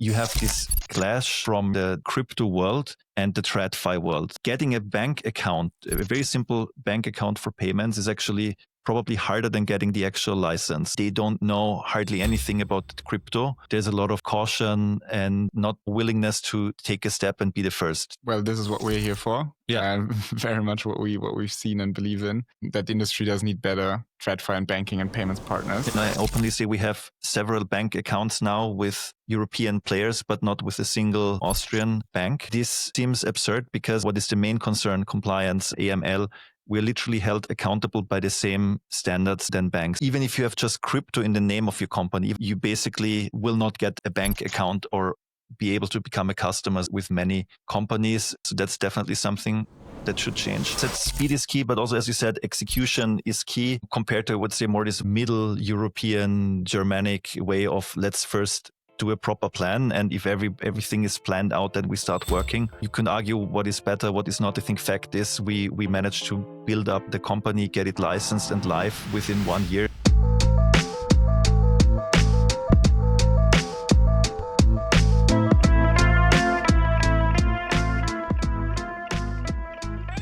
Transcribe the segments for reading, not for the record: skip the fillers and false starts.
you have this clash from the crypto world and the TradFi world. Getting a bank account, a very simple bank account for payments, is actually probably harder than getting the actual license. They don't know hardly anything about crypto. There's a lot of caution and not willingness to take a step and be the first. Well, this is what we're here for. Yeah. Very much what we've seen and believe in, that the industry does need better TradFi and banking and payments partners. And I openly say we have several bank accounts now with European players, but not with a single Austrian bank. This seems absurd because what is the main concern? Compliance, AML. We're literally held accountable by the same standards than banks. Even if you have just crypto in the name of your company, you basically will not get a bank account or be able to become a customer with many companies. So that's definitely something that should change. So speed is key, but also, as you said, execution is key compared to, I would say, more this middle European, Germanic way of let's first do a proper plan. And if everything is planned out, then we start working. You can argue what is better, what is not. I think fact is we managed to build up the company, get it licensed and live within 1 year.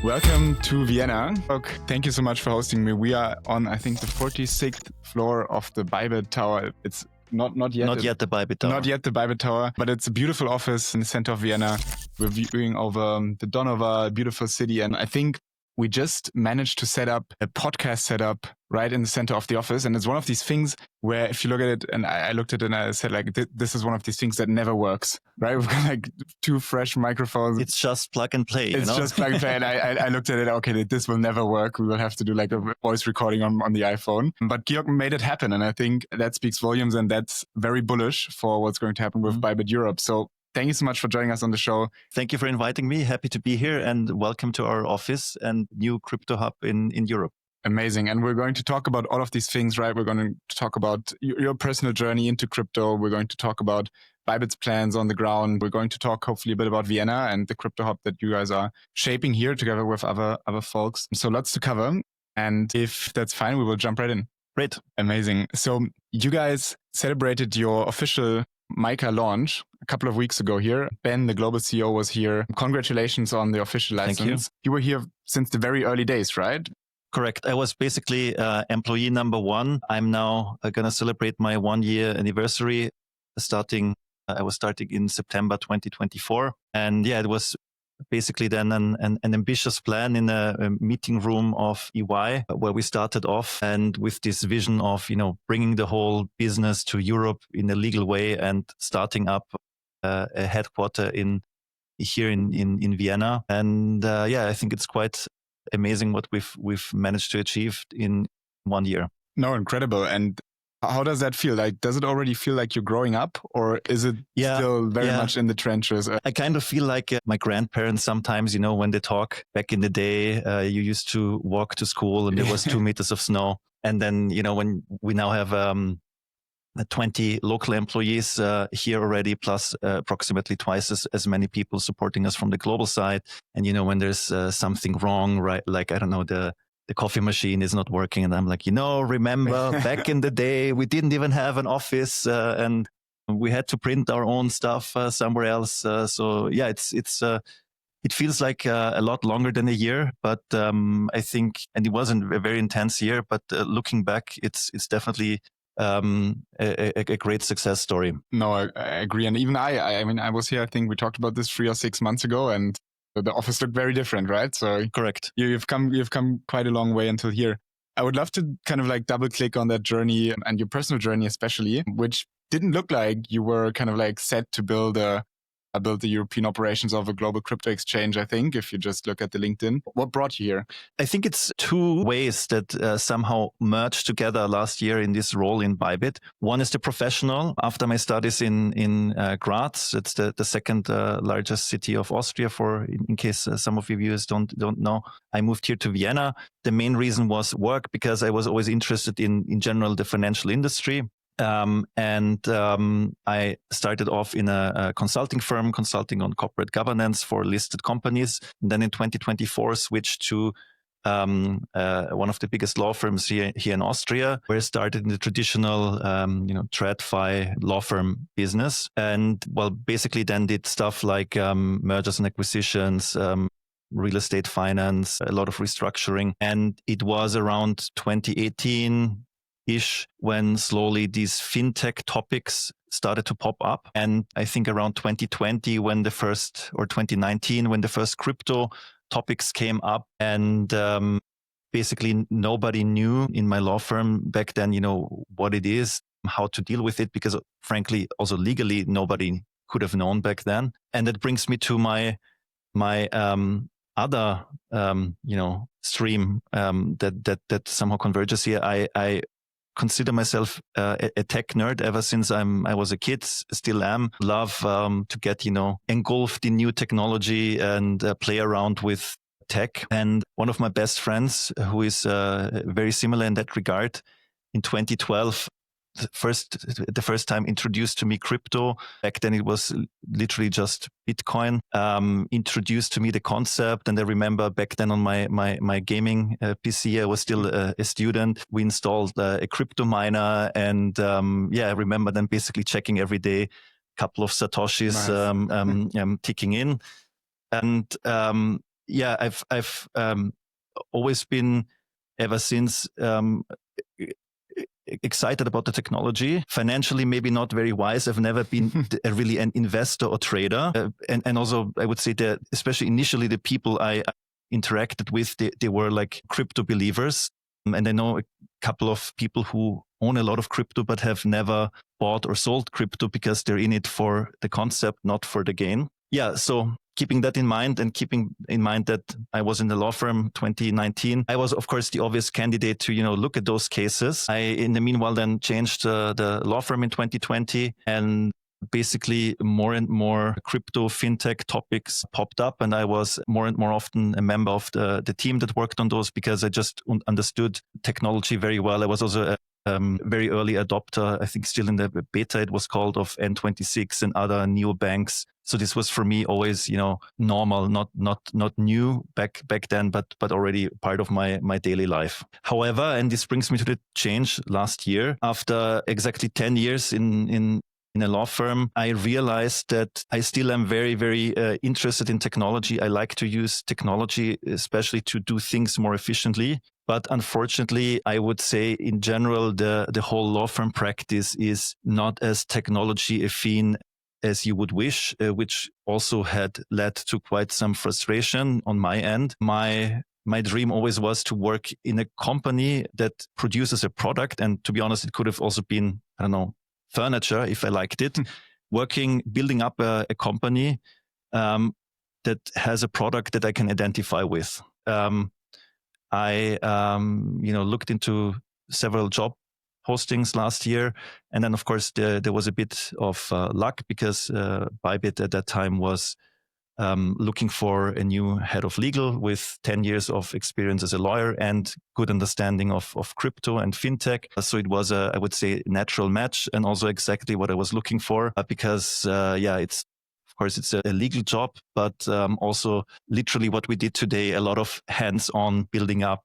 Welcome to Vienna. Georg, thank you so much for hosting me. We are on, I think, the 46th floor of the Bybit Tower. It's not yet the Bybit Tower. Not yet the Bybit Tower, but it's a beautiful office in the center of Vienna. We're viewing over the Donova, beautiful city. And I think we just managed to set up a podcast setup right in the center of the office. And it's one of these things where if you look at it, and I looked at it and I said, like, this is one of these things that never works, right? We've got like 2 fresh microphones. It's just plug and play. It's just plug and play. And I looked at it, okay, this will never work. We will have to do like a voice recording on the iPhone. But Georg made it happen. And I think that speaks volumes, and that's very bullish for what's going to happen with Bybit Europe. So thank you so much for joining us on the show. Thank you for inviting me. Happy to be here, and welcome to our office and new crypto hub in Europe. Amazing. And we're going to talk about all of these things, right? We're going to talk about your personal journey into crypto. We're going to talk about Bybit's plans on the ground. We're going to talk hopefully a bit about Vienna and the crypto hub that you guys are shaping here together with other folks. So lots to cover. And if that's fine, we will jump right in. Great. Amazing. So you guys celebrated your official Mica launch a couple of weeks ago here. Ben, the global CEO, was here. Congratulations on the official license. Thank you. You were here since the very early days, right? Correct. I was basically employee number 1. I'm now going to celebrate my 1-year anniversary I was starting in September 2024. And yeah, it was basically then an ambitious plan in a meeting room of EY where we started off, and with this vision of, bringing the whole business to Europe in a legal way and starting up a headquarter here in Vienna. And I think it's quite amazing what we've managed to achieve in 1 year. No, incredible. And how does that feel? Like, does it already feel like you're growing up, or is it still very much in the trenches? I kind of feel like my grandparents sometimes, when they talk back in the day, you used to walk to school and there was 2 meters of snow. And then, when we now have 20 local employees here already, plus approximately twice as many people supporting us from the global side. And, when there's something wrong, right? Like, I don't know, the coffee machine is not working. And I'm like, remember back in the day, we didn't even have an office and we had to print our own stuff somewhere else. It feels like a lot longer than a year, but I think, and it wasn't a very intense year, but looking back, it's definitely a great success story. No, I agree. And even I was here, I think we talked about this 3 or 6 months ago, and the office looked very different, right? So correct. You've come quite a long way until here. I would love to kind of like double click on that journey and your personal journey, especially, which didn't look like you were kind of like set to build the European operations of a global crypto exchange, I think, if you just look at the LinkedIn. What brought you here? I think it's 2 ways that somehow merged together last year in this role in Bybit. One is the professional. After my studies in Graz, it's the second largest city of Austria, in case some of your viewers don't know. I moved here to Vienna. The main reason was work, because I was always interested in general the financial industry. I started off in a consulting firm, consulting on corporate governance for listed companies. And then in 2024, switched to one of the biggest law firms here in Austria, where I started in the traditional, TradFi law firm business. And basically then did stuff like mergers and acquisitions, real estate finance, a lot of restructuring. And it was around 2018 ish when slowly these fintech topics started to pop up. And I think around 2020 or 2019 when the first crypto topics came up, and basically nobody knew in my law firm back then, what it is, how to deal with it, because frankly, also legally, nobody could have known back then. And that brings me to my other, stream that somehow converges here. I consider myself a tech nerd ever since I was a kid, still am. Love to get, engulfed in new technology and play around with tech. And one of my best friends, who is very similar in that regard, in 2012, the first time introduced to me crypto. Back then it was literally just Bitcoin. Introduced to me the concept, and I remember back then on my gaming PC, I was still a student. We installed a crypto miner, and I remember then basically checking every day, a couple of satoshis ticking in, and I've always been ever since excited about the technology. Financially, maybe not very wise. I've never been really an investor or trader. And also, I would say that especially initially, the people I interacted with, they were like crypto believers. And I know a couple of people who own a lot of crypto, but have never bought or sold crypto because they're in it for the concept, not for the gain. Yeah, so keeping that in mind, and keeping in mind that I was in the law firm 2019, I was, of course, the obvious candidate to, look at those cases. I, in the meanwhile, then changed the law firm in 2020, and basically more and more crypto fintech topics popped up, and I was more and more often a member of the team that worked on those, because I just understood technology very well. I was also a very early adopter, I think still in the beta it was called, of N26 and other neobanks. So this was for me always, normal, not new back then, but already part of my daily life. However, and this brings me to the change last year, after exactly 10 years in a law firm, I realized that I still am very, very interested in technology. I like to use technology, especially to do things more efficiently. But unfortunately, I would say in general, the whole law firm practice is not as technology affine as you would wish, which also had led to quite some frustration on my end. My dream always was to work in a company that produces a product. And to be honest, it could have also been, furniture if I liked it. Building up a company that has a product that I can identify with. I looked into several job postings last year, and then of course there was a bit of luck, because Bybit at that time was looking for a new head of legal with 10 years of experience as a lawyer and good understanding of crypto and fintech. So it was I would say, natural match, and also exactly what I was looking for, because it's, of course, it's a legal job, but also literally what we did today, a lot of hands-on building up,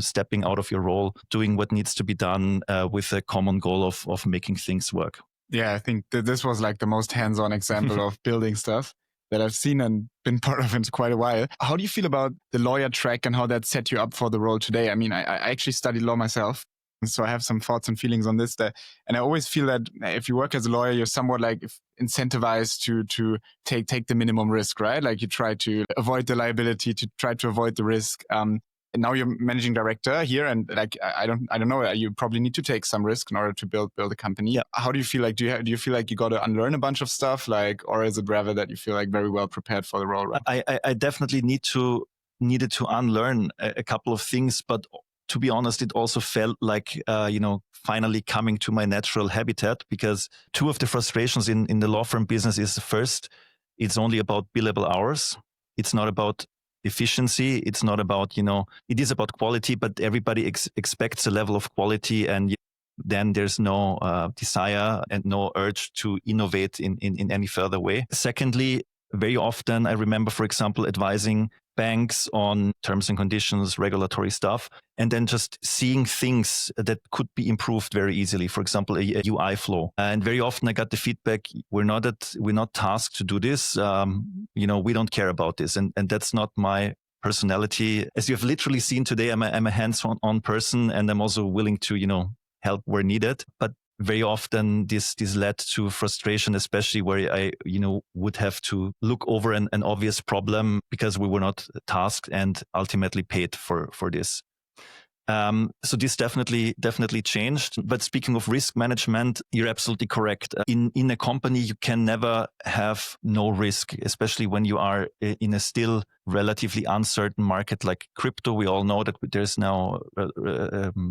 stepping out of your role, doing what needs to be done with a common goal of making things work. Yeah, I think this was like the most hands-on example of building stuff that I've seen and been part of in quite a while. How do you feel about the lawyer track and how that set you up for the role today? I mean, I actually studied law myself, so I have some thoughts and feelings on this. And I always feel that if you work as a lawyer, you're somewhat like incentivized to take the minimum risk, right? Like you try to avoid the liability, to try to avoid the risk. And now you're managing director here, and like I don't know, you probably need to take some risk in order to build a company. Yeah. How do you feel like? Do you feel like you got to unlearn a bunch of stuff, like, or is it rather that you feel like very well prepared for the role? Right? I definitely needed to unlearn a couple of things, but to be honest, it also felt like finally coming to my natural habitat, because two of the frustrations in the law firm business is, first, it's only about billable hours. It's not about efficiency. It's not about, it is about quality, but everybody expects a level of quality, and then there's no desire and no urge to innovate in any further way. Secondly, very often I remember, for example, advising banks on terms and conditions, regulatory stuff, and then just seeing things that could be improved very easily. For example, a UI flow. And very often I got the feedback, we're not tasked to do this. We don't care about this. And that's not my personality. As you have literally seen today, I'm a hands-on person, and I'm also willing to, help where needed. But very often this led to frustration, especially where I, would have to look over an obvious problem because we were not tasked and ultimately paid for this. So this definitely changed. But speaking of risk management, you're absolutely correct. In a company, you can never have no risk, especially when you are in a still relatively uncertain market like crypto. We all know that there's now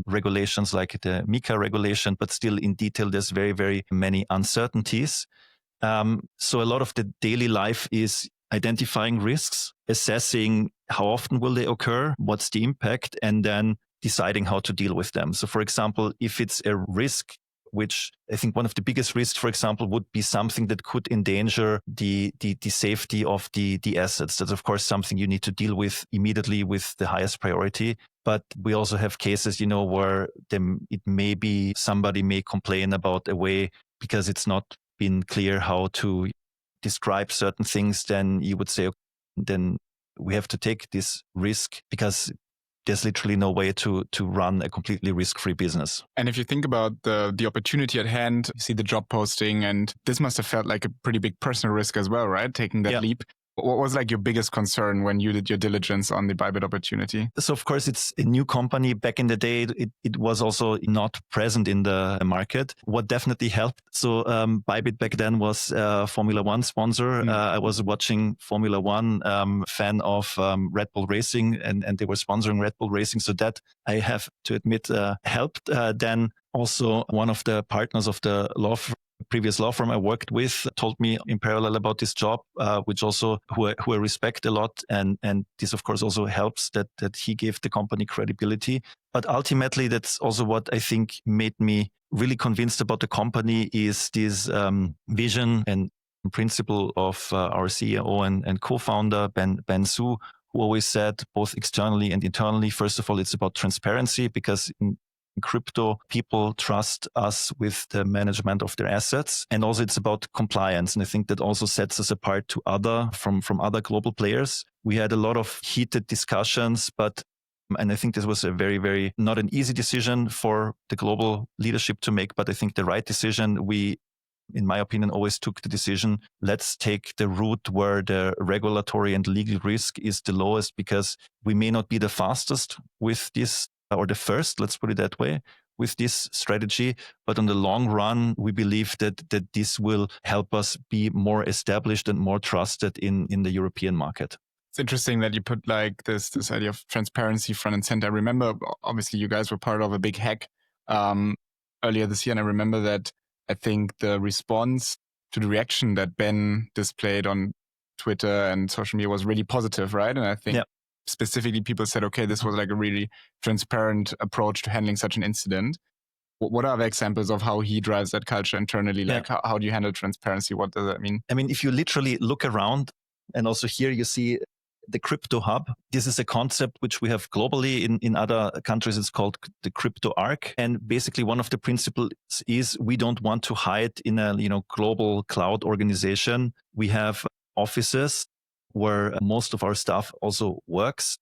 regulations like the MiCA regulation, but still in detail, there's very, very many uncertainties. So a lot of the daily life is identifying risks, assessing how often will they occur, what's the impact, and then deciding how to deal with them. So for example, if it's a risk, which I think one of the biggest risks, for example, would be something that could endanger the safety of the assets. That's of course something you need to deal with immediately with the highest priority. But we also have cases, where it may be somebody may complain about a way because it's not been clear how to describe certain things. Then you would say, okay, then we have to take this risk because there's literally no way to run a completely risk-free business. And if you think about the opportunity at hand, you see the job posting, and this must have felt like a pretty big personal risk as well, right? Taking that leap. What was like your biggest concern when you did your diligence on the Bybit opportunity? So of course, it's a new company. Back in the day, it was also not present in the market. What definitely helped. So Bybit back then was a Formula One sponsor. I was watching Formula One, fan of Red Bull Racing, and they were sponsoring Red Bull Racing. So that, I have to admit, helped. Then also one of the partners of the previous law firm I worked with told me in parallel about this job, which also who I respect a lot, and this of course also helps that he gave the company credibility. But ultimately, that's also what I think made me really convinced about the company is this vision and principle of our CEO and co-founder Ben Su, who always said both externally and internally, first of all, it's about transparency, because in crypto, people trust us with the management of their assets. And also it's about compliance. And I think that also sets us apart from other global players. We had a lot of heated discussions, and I think this was a very, very, not an easy decision for the global leadership to make, but I think the right decision. We, in my opinion, always took the decision, let's take the route where the regulatory and legal risk is the lowest, because we may not be the fastest with this, or the first, let's put it that way, with this strategy. But on the long run, we believe that this will help us be more established and more trusted in the European market. It's interesting that you put like this idea of transparency front and center. I remember, obviously, you guys were part of a big hack earlier this year. And I remember that I think the response to the reaction that Ben displayed on Twitter and social media was really positive, right? And I think specifically people said, okay, this was like a really transparent approach to handling such an incident. What are other examples of how he drives that culture internally? Like how do you handle transparency? What does that mean? I mean, if you literally look around, and also here you see the crypto hub. This is a concept which we have globally. In other countries, it's called the crypto arc. And basically one of the principles is we don't want to hide in a global cloud organization. We have offices where most of our staff also works.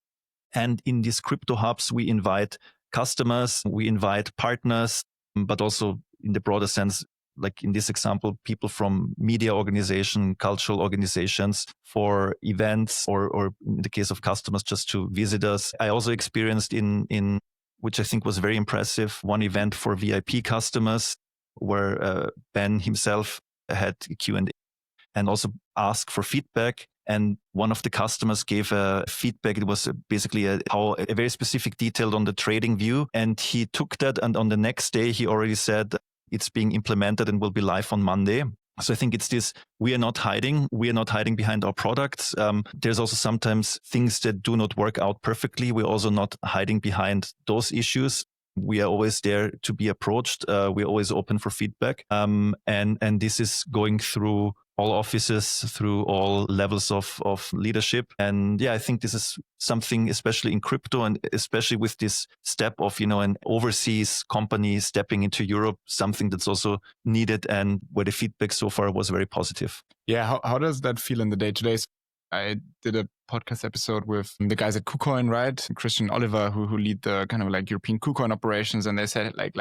And in these crypto hubs, we invite customers, we invite partners, but also in the broader sense, like in this example, people from media organization, cultural organizations for events, or in the case of customers, just to visit us. I also experienced in which I think was very impressive, one event for VIP customers where Ben himself had a Q&A and also asked for feedback. And one of the customers gave a feedback. It was basically a very specific detail on the trading view. And he took that, and on the next day, he already said it's being implemented and will be live on Monday. So I think it's this, we are not hiding. We are not hiding behind our products. There's also sometimes things that do not work out perfectly. We're also not hiding behind those issues. We are always there to be approached. We're always open for feedback. And this is going through all offices, through all levels of leadership. And yeah, I think this is something, especially in crypto, and especially with this step of, an overseas company stepping into Europe, something that's also needed, and where the feedback so far was very positive. Yeah, how does that feel in the day-to-day? I did a podcast episode with the guys at KuCoin, right? Christian Oliver, who lead the kind of like European KuCoin operations. And they said like,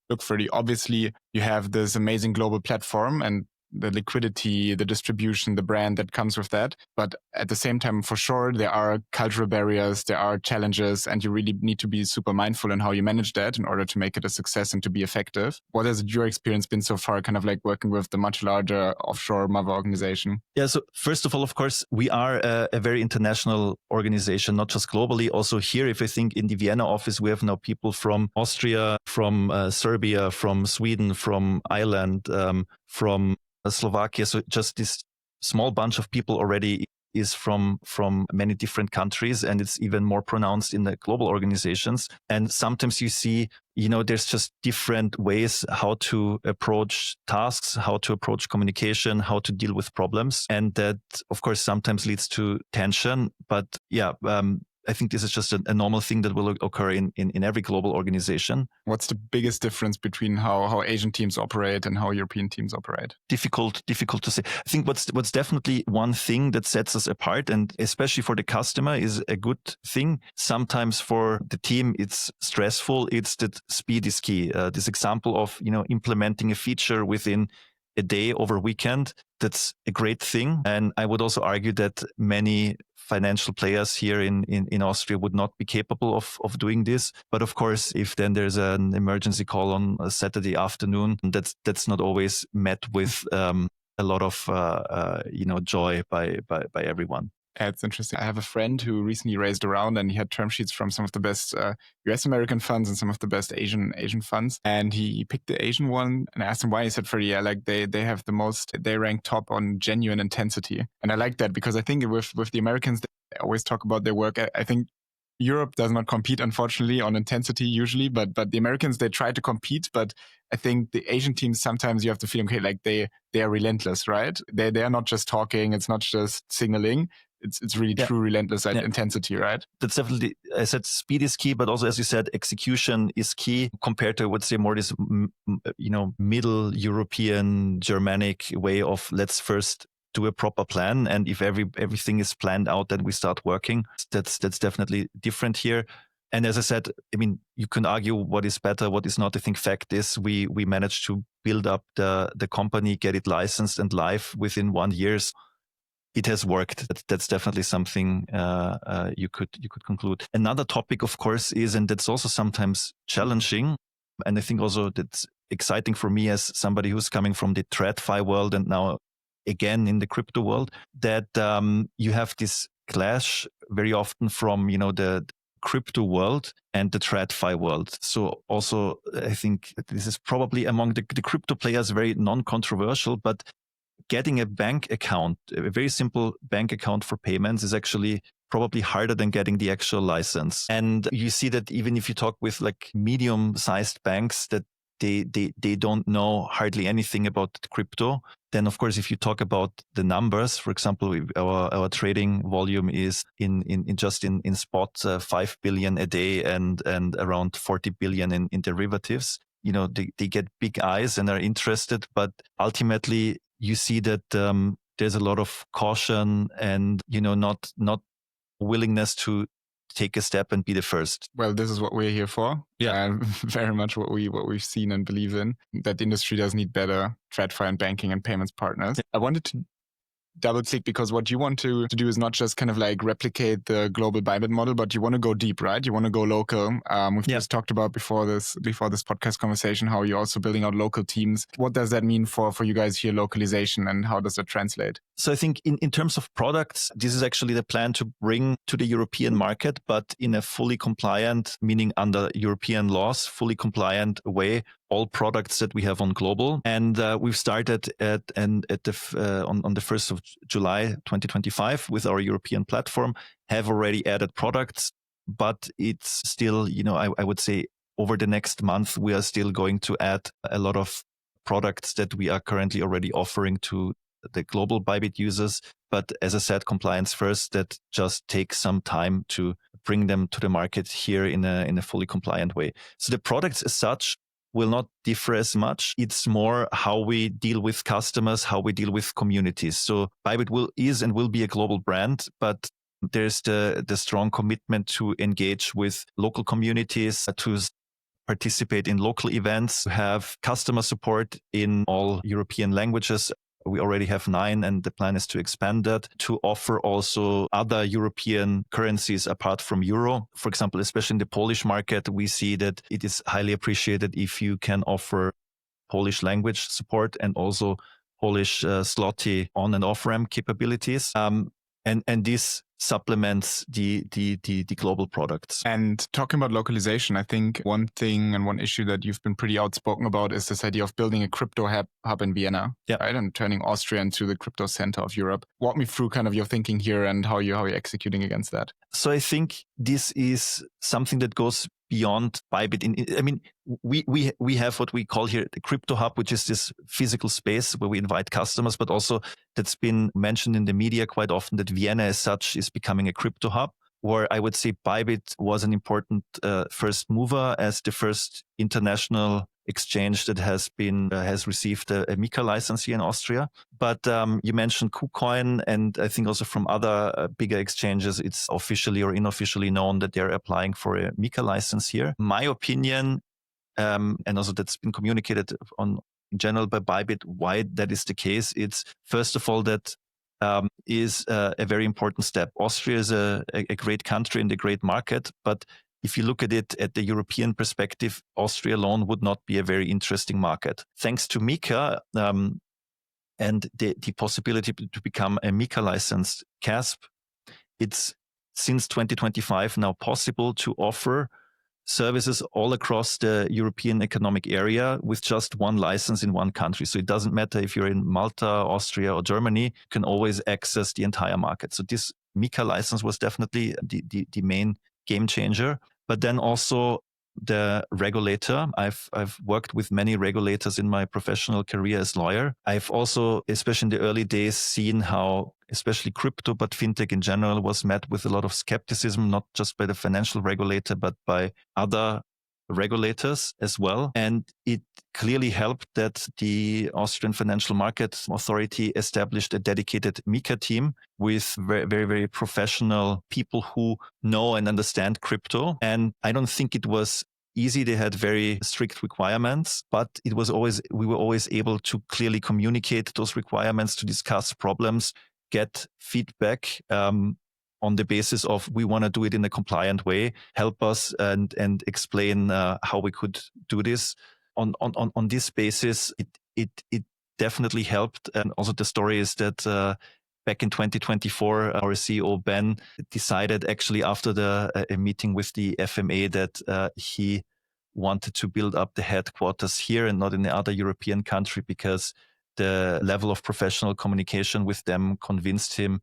look, Freddie, obviously you have this amazing global platform and the liquidity, the distribution, the brand that comes with that. But at the same time, for sure, there are cultural barriers, there are challenges, and you really need to be super mindful in how you manage that in order to make it a success and to be effective. What has your experience been so far, kind of like working with the much larger offshore mother organization? Yeah, so first of all, of course, we are a very international organization, not just globally. Also here, if I think in the Vienna office, we have now people from Austria, from Serbia, from Sweden, from Ireland, from Slovakia. So just this small bunch of people already is from many different countries, and it's even more pronounced in the global organizations. And sometimes you see, there's just different ways how to approach tasks, how to approach communication, how to deal with problems. And that, of course, sometimes leads to tension. But yeah, I think this is just a normal thing that will occur in every global organization. What's the biggest difference between how Asian teams operate and how European teams operate? Difficult to say. I think what's definitely one thing that sets us apart, and especially for the customer, is a good thing. Sometimes for the team, it's stressful. It's that speed is key. This example of, implementing a feature within a day over a weekend, that's a great thing. And I would also argue that many financial players here in Austria would not be capable of doing this. But of course, if then there's an emergency call on a Saturday afternoon, that's not always met with a lot of joy by everyone. It's interesting. I have a friend who recently raised a round, and he had term sheets from some of the best US American funds and some of the best Asian funds. And he picked the Asian one, and I asked him why. He said, Freddie, yeah, like they have the most, they rank top on genuine intensity. And I like that because I think with the Americans, they always talk about their work. I think Europe does not compete, unfortunately, on intensity usually, but the Americans, they try to compete. But I think the Asian teams, sometimes you have to feel, okay, like they are relentless, right? They are not just talking. It's not just signaling. It's really true relentless intensity, right? That's definitely, I said speed is key, but also, as you said, execution is key compared to, I would say, more this, middle European Germanic way of let's first do a proper plan. And if everything is planned out, then we start working. That's definitely different here. And as I said, I mean, you can argue what is better, what is not. I think fact is we managed to build up the company, get it licensed and live within 1 year. It has worked. That's definitely something you could conclude. Another topic, of course, is, and that's also sometimes challenging, and I think also that's exciting for me as somebody who's coming from the TradFi world and now again in the crypto world, that you have this clash very often from the crypto world and the TradFi world. So also, I think this is probably among the crypto players very non-controversial, but getting a bank account, a very simple bank account for payments, is actually probably harder than getting the actual license. And you see that even if you talk with like medium-sized banks, that they don't know hardly anything about crypto. Then, of course, if you talk about the numbers, for example, our trading volume is in spot 5 billion a day and around 40 billion in derivatives. They get big eyes and are interested, but ultimately you see that there's a lot of caution and not willingness to take a step and be the first. Well, this is what we're here for. Yeah, very much what we've seen and believe in. That the industry does need better TradFi and banking and payments partners. Yeah. I wanted to double click because what you want to do is not just kind of like replicate the global Bybit model, but you want to go deep, right? You want to go local. We've just talked about before this podcast conversation how you're also building out local teams. What does that mean for you guys here, localization, and how does that translate? So I think in terms of products, this is actually the plan to bring to the European market, but in a fully compliant, meaning under European laws, fully compliant way, all products that we have on global. And we've started on the 1st of July 2025 with our European platform, have already added products, but it's still, I would say over the next month, we are still going to add a lot of products that we are currently already offering to the global Bybit users. But as I said, compliance first, that just takes some time to bring them to the market here in a fully compliant way. So the products as such will not differ as much. It's more how we deal with customers, how we deal with communities. So Bybit is and will be a global brand, but there's the strong commitment to engage with local communities, to participate in local events, have customer support in all European languages. We already have 9, and the plan is to expand that to offer also other European currencies apart from euro. For example, especially in the Polish market, we see that it is highly appreciated if you can offer Polish language support and also Polish zloty on and off ramp capabilities. And this supplements the global products. And talking about localization, I think one thing and one issue that you've been pretty outspoken about is this idea of building a crypto hub in Vienna, right? And turning Austria into the crypto center of Europe. Walk me through kind of your thinking here and how you're executing against that. So I think this is something that goes beyond Bybit. I mean, we have what we call here the crypto hub, which is this physical space where we invite customers, but also that's been mentioned in the media quite often that Vienna as such is becoming a crypto hub, where I would say Bybit was an important first mover as the first international exchange that has received a MiCA license here in Austria. But you mentioned KuCoin, and I think also from other bigger exchanges, it's officially or unofficially known that they're applying for a MiCA license here. My opinion, and also that's been communicated in general by Bybit, why that is the case. It's first of all that is a very important step. Austria is a great country and a great market, but if you look at it at the European perspective, Austria alone would not be a very interesting market. Thanks to MiCA and the possibility to become a MiCA licensed CASP, it's since 2025 now possible to offer services all across the European Economic Area with just one license in one country. So it doesn't matter if you're in Malta, Austria, or Germany, you can always access the entire market. So this MiCA license was definitely the main game changer. But then also the regulator. I've worked with many regulators in my professional career as lawyer. I've also, especially in the early days, seen how especially crypto, but fintech in general was met with a lot of skepticism, not just by the financial regulator, but by other regulators as well. And it clearly helped that the Austrian Financial Market Authority established a dedicated MiCA team with very, very, very professional people who know and understand crypto. And I don't think it was easy. They had very strict requirements, but we were always able to clearly communicate those requirements, to discuss problems, get feedback, on the basis of we want to do it in a compliant way, help us and explain how we could do this. On this basis, it definitely helped. And also the story is that back in 2024, our CEO Ben decided actually after a meeting with the FMA that he wanted to build up the headquarters here and not in the other European country, because the level of professional communication with them convinced him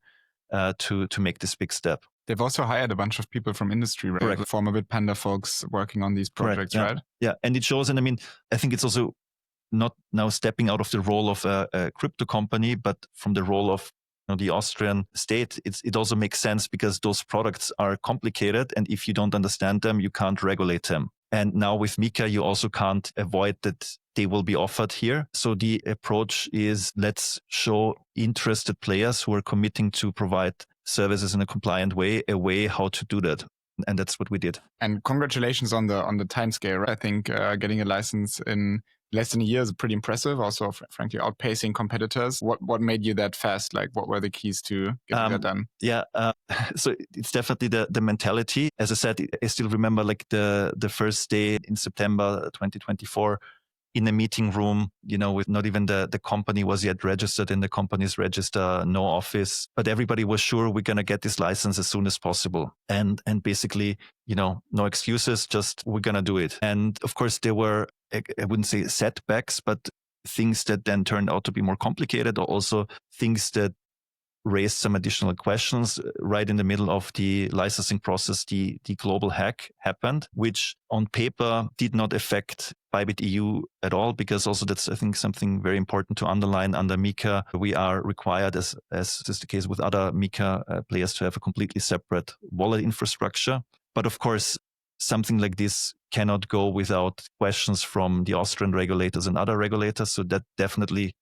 to make this big step. They've also hired a bunch of people from industry, right? Correct. The former Bitpanda folks working on these projects, yeah. right? Yeah, and it shows, and I mean, I think it's also not now stepping out of the role of a crypto company, but from the role of the Austrian state. It also makes sense because those products are complicated, and if you don't understand them, you can't regulate them. And now with MiCA, you also can't avoid that they will be offered here. So the approach is, let's show interested players who are committing to provide services in a compliant way, a way how to do that. And that's what we did. And congratulations on the time scale, right? I think getting a license in less than a year is pretty impressive. Also, frankly, outpacing competitors. What made you that fast? Like, what were the keys to getting that done? Yeah, so it's definitely the mentality. As I said, I still remember like the first day in September 2024 in a meeting room, with not even the company was yet registered in the company's register, no office, but everybody was sure we're going to get this license as soon as possible. And basically, no excuses, just we're going to do it. And of course, there were, I wouldn't say setbacks, but things that then turned out to be more complicated, or also things that raised some additional questions. Right in the middle of the licensing process, the global hack happened, which on paper did not affect Bybit EU at all, because also that's, I think, something very important to underline. Under MiCA, we are required, as is the case with other MiCA players, to have a completely separate wallet infrastructure. But of course, something like this cannot go without questions from the Austrian regulators and other regulators. So that definitely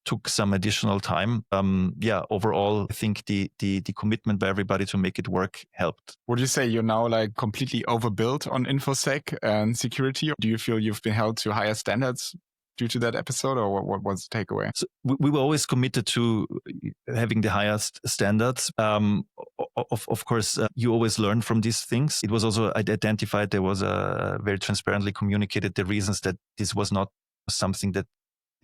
took some additional time. Overall, I think the commitment by everybody to make it work helped. Would you say you're now like completely overbuilt on InfoSec and security? Do you feel you've been held to higher standards due to that episode, or what was the takeaway? So we were always committed to having the highest standards. Of course, you always learn from these things. It was also identified, there was very transparently communicated the reasons that this was not something that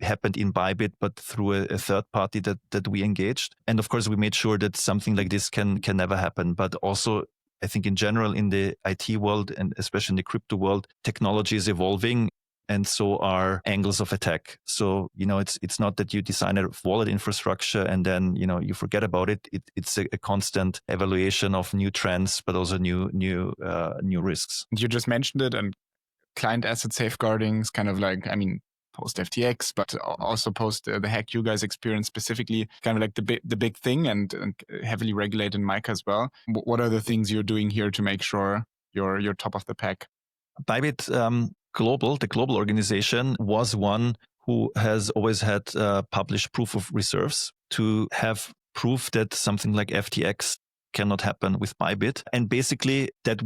happened in Bybit, but through a third party that we engaged. And of course, we made sure that something like this can never happen. But also, I think in general, in the IT world, and especially in the crypto world, technology is evolving, and so are angles of attack. So, it's not that you design a wallet infrastructure and then, you forget about it. It's a constant evaluation of new trends, but also new risks. You just mentioned it, and client asset safeguarding is kind of like, post FTX, but also post the hack you guys experienced specifically, kind of like the big thing, and heavily regulated in MiCA as well. What are the things you're doing here to make sure you're top of the pack? Bybit the global organization, was one who has always had published proof of reserves to have proof that something like FTX cannot happen with Bybit. And basically that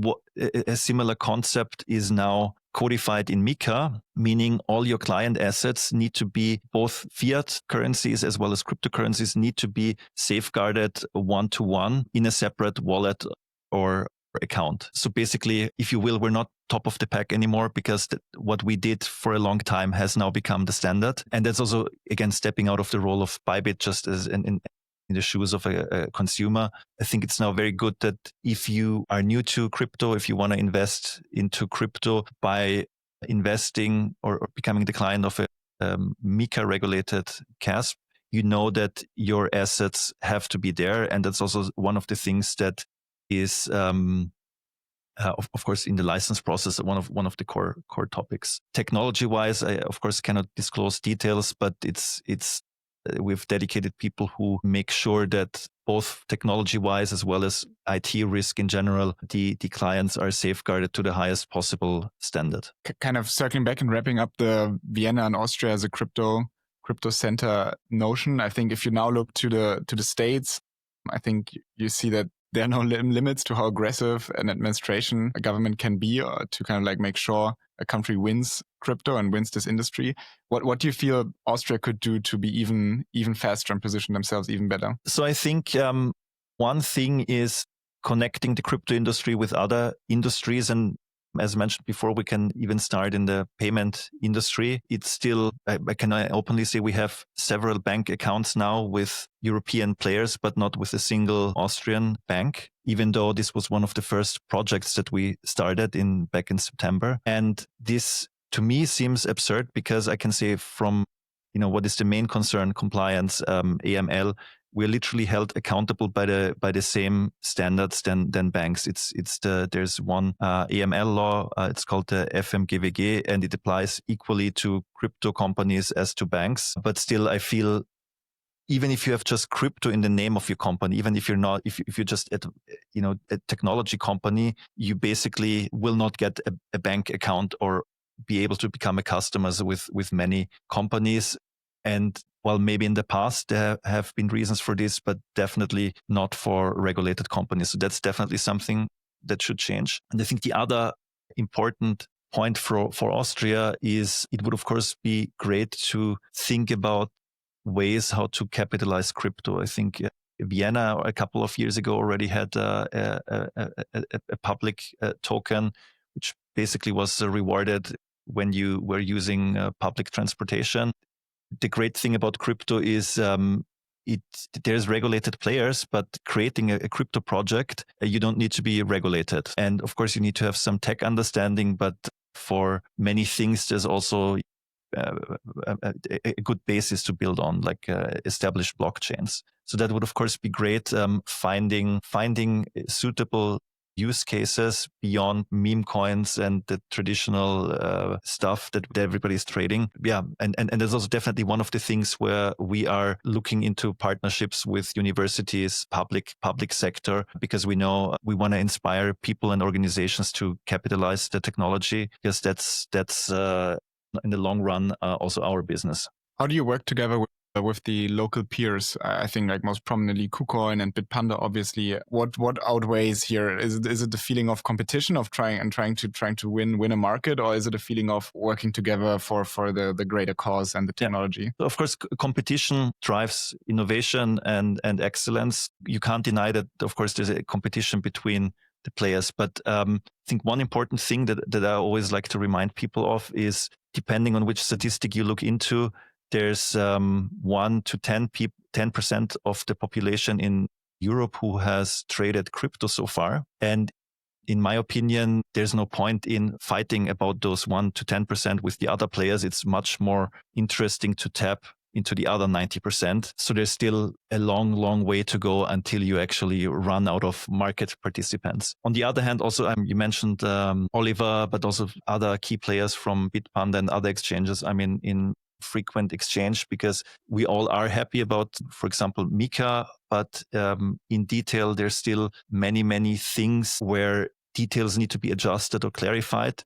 a similar concept is now codified in MiCA, meaning all your client assets need to be, both fiat currencies as well as cryptocurrencies, need to be safeguarded one-to-one in a separate wallet or account. So basically, if you will, we're not top of the pack anymore, because what we did for a long time has now become the standard. And that's also, again, stepping out of the role of Bybit just as in the shoes of a consumer. I think it's now very good that if you are new to crypto, if you want to invest into crypto, by investing or becoming the client of a MiCA regulated CASP, you know that your assets have to be there. And that's also one of the things that is, of course, in the license process, one of the core topics. Technology-wise, I of course cannot disclose details, but it's we've dedicated people who make sure that both technology-wise as well as IT risk in general, the clients are safeguarded to the highest possible standard. Kind of circling back and wrapping up the Vienna and Austria as a crypto center notion. I think if you now look to the States, I think you see that there are no limits to how aggressive an administration, a government can be to kind of like make sure a country wins crypto and wins this industry. What do you feel Austria could do to be even faster and position themselves even better? So I think one thing is connecting the crypto industry with other industries. And as mentioned before, we can even start in the payment industry. It's still, I can openly say, we have several bank accounts now with European players, but not with a single Austrian bank, even though this was one of the first projects that we started back in September. And this, to me, seems absurd, because I can say from, what is the main concern, compliance, AML, we're literally held accountable by the same standards than banks. There's one AML law. It's called the FMGWG, and it applies equally to crypto companies as to banks. But still, I feel, even if you have just crypto in the name of your company, even if you're not, if you're just a technology company, you basically will not get a bank account or be able to become a customer with many companies. And while maybe in the past there have been reasons for this, but definitely not for regulated companies. So that's definitely something that should change. And I think the other important point for Austria is, it would of course be great to think about ways how to capitalize crypto. I think Vienna a couple of years ago already had a public token, which basically was rewarded when you were using public transportation. The great thing about crypto is there's regulated players, but creating a crypto project, you don't need to be regulated. And of course, you need to have some tech understanding, but for many things, there's also a good basis to build on, like established blockchains. So that would, of course, be great. Finding suitable use cases beyond meme coins and the traditional stuff that everybody's trading. Yeah, and there's also definitely one of the things where we are looking into partnerships with universities, public sector, because we know we want to inspire people and organizations to capitalize the technology, because that's in the long run also our business. How do you work together with the local peers? I think like most prominently KuCoin and Bitpanda, obviously. What outweighs here? Is it the feeling of competition, of trying to win a market, or is it a feeling of working together for the greater cause and the technology? Yeah. Of course, competition drives innovation and excellence. You can't deny that, of course, there's a competition between the players. But I think one important thing that I always like to remind people of is, depending on which statistic you look into, there's 1 to 10% of the population in Europe who has traded crypto so far. And in my opinion, there's no point in fighting about those 1 to 10% with the other players. It's much more interesting to tap into the other 90%. So there's still a long way to go until you actually run out of market participants. On the other hand, also, you mentioned Oliver, but also other key players from Bitpanda and other exchanges. I mean, in frequent exchange, because we all are happy about, for example, Mika, but in detail, there's still many things where details need to be adjusted or clarified.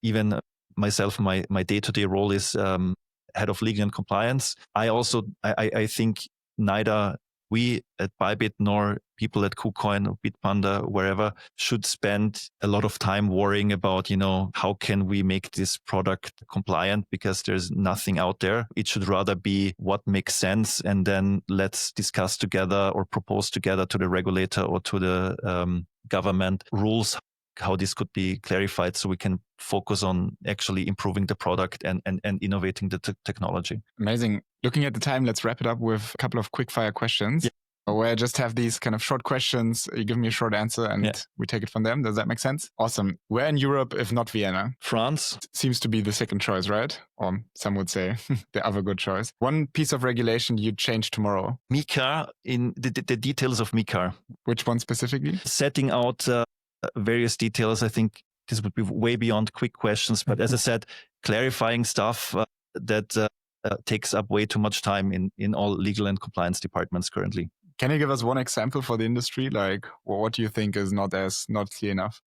Even myself, my day-to-day role is head of legal and compliance. I think neither we at Bybit nor people at KuCoin or Bitpanda, wherever, should spend a lot of time worrying about, how can we make this product compliant, because there's nothing out there. It should rather be what makes sense, and then let's discuss together or propose together to the regulator or to the government rules how this could be clarified, so we can focus on actually improving the product and innovating the technology. Amazing. Looking at the time, let's wrap it up with a couple of quickfire questions. Yeah. Where I just have these kind of short questions. You give me a short answer and we take it from them. Does that make sense? Awesome. Where in Europe, if not Vienna? France. Seems to be the second choice, right? Or some would say the other good choice. One piece of regulation you'd change tomorrow? MiCA, in the details of MiCA. Which one specifically? Setting out various details. I think this would be way beyond quick questions. But as I said, clarifying stuff that takes up way too much time in all legal and compliance departments currently. Can you give us one example for the industry? Like, what do you think is not clear enough?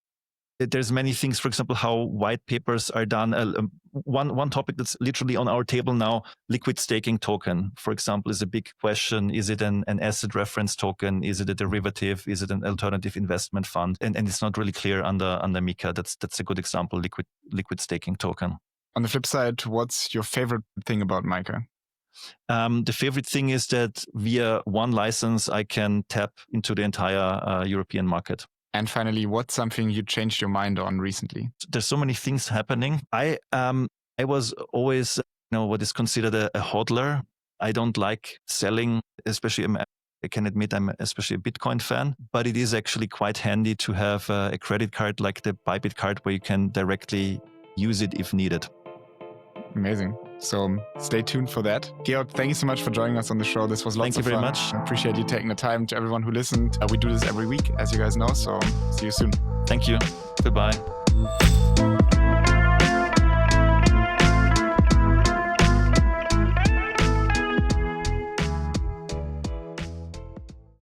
There's many things, for example, how white papers are done. One topic that's literally on our table now, liquid staking token, for example, is a big question. Is it an asset reference token? Is it a derivative? Is it an alternative investment fund? And it's not really clear under MiCA. That's a good example, liquid staking token. On the flip side, what's your favorite thing about MiCA? The favorite thing is that via one license, I can tap into the entire European market. And finally, what's something you changed your mind on recently? There's so many things happening. I was always, what is considered a hodler. I don't like selling, especially, I can admit I'm especially a Bitcoin fan, but it is actually quite handy to have a credit card like the Bybit card where you can directly use it if needed. Amazing. So stay tuned for that. Georg, thank you so much for joining us on the show. This was lots of fun. Thank you very much. I appreciate you taking the time. To everyone who listened, we do this every week, as you guys know. So see you soon. Thank you. Goodbye.